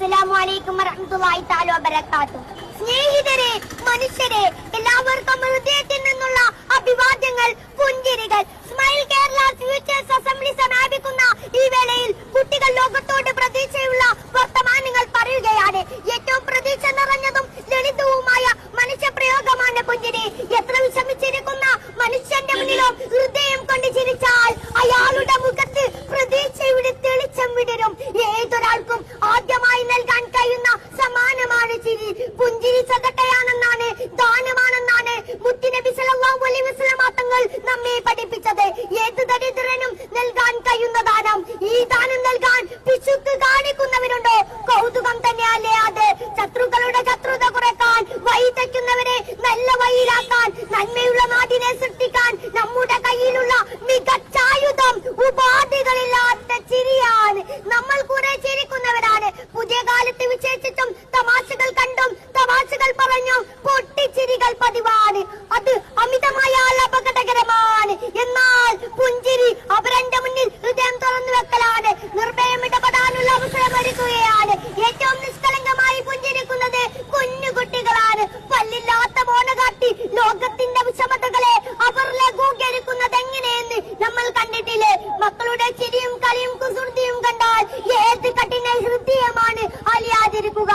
അസ്സലാമു അലൈക്കും വറഹ്മത്തുള്ളാഹി തആല വബറകാതുഹു. സ്നേഹിതരെ, മനുഷ്യരെ, എല്ലാവർക്കും ഹൃദയത്തിൽ നിന്നുള്ള അഭിവാദ്യങ്ങൾ, പുഞ്ചിരികൾ. സ്മൈൽ കേരള ഫ്യൂച്ചേഴ്സ് അസംബ്ലി സമാപിക്കുന്ന ഈ വേളയിൽ കുട്ടികൾ ലോകത്തോട് പ്രതീക്ഷയുള്ള വർത്തമാനങ്ങൾ പറയുകയാണ്. ഏറ്റവും പ്രതീക്ഷ നിറഞ്ഞതും ലളിതവുമായ മനുഷ്യപ്രയോഗമാണ് പുഞ്ചിരി. എത്ര വിഷമിച്ചിരിക്കുന്ന മനുഷ്യന്റെ മുന്നിലും ഹൃദയം കൊണ്ട് ചിരിച്ചാൽ അയാളുടെ മുഖത്ത് പ്രതീക്ഷയുടെ തെളിച്ചം വിടരും. ഏതൊരാൾക്കും ആദ്യമായി നൽകാൻ കഴിയുന്ന സമ്മാനമാണ് ചിരി. പുഞ്ചിരി സദഖയാണെന്നാണ്, ദാനമാണെന്നാണ് മുത്തുനബി സല്ലല്ലാഹു അലൈഹി വസല്ലം തങ്ങൾ നമ്മെ പഠിപ്പിച്ചത്. ഏത് ദരിദ്രനും നൽകാൻ കഴിയുന്ന ദാനം. ഈ ദാനം നൽകാൻ പിശുക്ക് കാണിക്കുന്നവരുണ്ടോ? കൗതുകം തന്നെയല്ലേ അത്. ശത്രുക്കളുടെ ശത്രുത കുറയ്ക്കാൻ, വഴി തെറ്റുന്നവരെ നല്ല വഴിയിലാക്കാൻ, നന്മയുള്ള നാടിനെ സൃഷ്ടിക്കാൻ നമ്മുടെ കയ്യിലുള്ള മികച്ചായുധം ഉപാധികളില്ലാത്ത ചിരിയാണ്. നമ്മൾ കുറെ ചിരിക്കുന്നവരാണ്. പുതിയ കാലത്ത് വിശേഷിച്ചും തമാശകൾ കണ്ടും തമാശകൾ പറഞ്ഞും പൊട്ടിച്ചിരികൾ പതിവാണ്. അത് അമിതമായാൽ അപകടകരമാണ്. എന്നാൽ പുഞ്ചിരി അവരന്റെ മുന്നിൽ ഹൃദയം തുറന്നു വെക്കലാണ്. നിർഭയം ഇടപെടാനുള്ള അവസരം ഒരുക്കുകയാണ്. ഏറ്റവും നിഷ്കളങ്കമായി പുഞ്ചിരിക്കുന്നത് കുഞ്ഞുകുട്ടികളാണ്. പല്ലില്ലാത്ത മോണ കാട്ടി ലോകത്തിന്റെ വിഷമതകളെ അവർ ലഘൂകരിക്കുന്നത് എങ്ങനെയെന്ന് നമ്മൾ കണ്ടിട്ടില്ലേ? മക്കളുടെ ചിരിയും കളിയും കുസൃതിയും കണ്ടാൽ ഏത് കഠിന ഹൃദയമാണ് അലിയാതിരിക്കുക.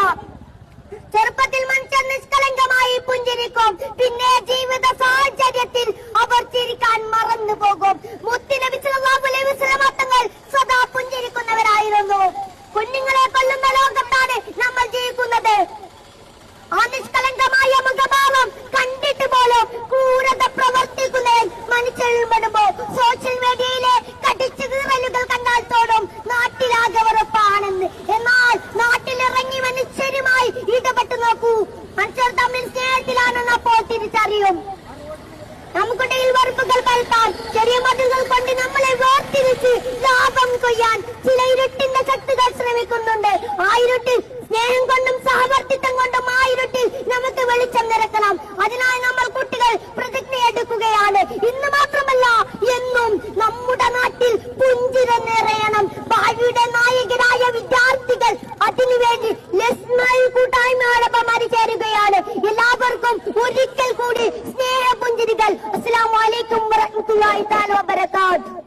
ചെറുപ്പത്തിൽ മനുഷ്യർ നിഷ്കളങ്കമായി പുഞ്ചിരിക്കും. പിന്നെ ജീവിത സാഹചര്യത്തിൽ അവർ ചിരിക്കാൻ മറന്നു പോകും. മുത്തുനബി സല്ലല്ലാഹു അലൈഹി വസല്ലം തങ്ങൾ സദാ പുഞ്ചിരിക്കുന്നവരായിരുന്നു. കുഞ്ഞുങ്ങളെ കൊല്ലുന്ന ലോകത്താണ് നമ്മൾ ജീവിക്കുന്നത്. ആ നിഷ്കളങ്കമായ മുഖഭാവം കണ്ടിട്ട് പോലും ക്രൂരത പ്രവർത്തിക്കുന്ന മനുഷ്യരിൽ പെടുമ്പോൾ സോഷ്യൽ മീഡിയയിലെ കടിച്ചു കീറലുകൾ കണ്ടാൽ തോന്നും നാട്ടിലാകെ ഉറപ്പാണെന്ന്. എന്നാൽ നാട്ടിലിറങ്ങി മനുഷ്യരുമായി ഇടപെട്ട് നോക്കൂ. മനുഷ്യർ തമ്മിൽ സ്നേഹത്തിലാണെന്ന് അപ്പോൾ തിരിച്ചറിയും. നമുക്കിടയിൽ വെറുപ്പുകൾ പരത്താൻ, ചെറിയ മതിലുകൾ കൊണ്ട് നമ്മളെ വേർതിരിച്ച് ലാഭം കൊയ്യാൻ ചില ഇരുട്ടിന്റെ ശക്തികൾ ശ്രമിക്കുന്നുണ്ട്. ആ ഇരുട്ടിൽ സ്നേഹം കൊണ്ടും സഹവർത്തിത്വം കൊണ്ടും ആ ഇരുട്ടിൽ നമുക്ക് വെളിച്ചം നിറക്കണം. അതിനായി നമ്മൾ കുട്ടികൾ പ്രതിജ്ഞയെടുക്കുകയാണ്. ഇന്ന് മാത്രമല്ല എന്നും നമ്മുടെ നാട്ടിൽ പുഞ്ചിരി നിറയണം. ഭാവിയുടെ നായകരായ വിദ്യാർത്ഥികൾ അതിനുവേണ്ടി കൂട്ടായ്മയോടൊപ്പം അണിചേരുകയാണ്. എല്ലാവർക്കും ഒരിക്കൽ കൂടി സ്നേഹ പുഞ്ചിരികൾ. അസ്സലാമു അലൈക്കും വറഹ്മത്തുള്ളാഹി തആല വബറകാതുഹു.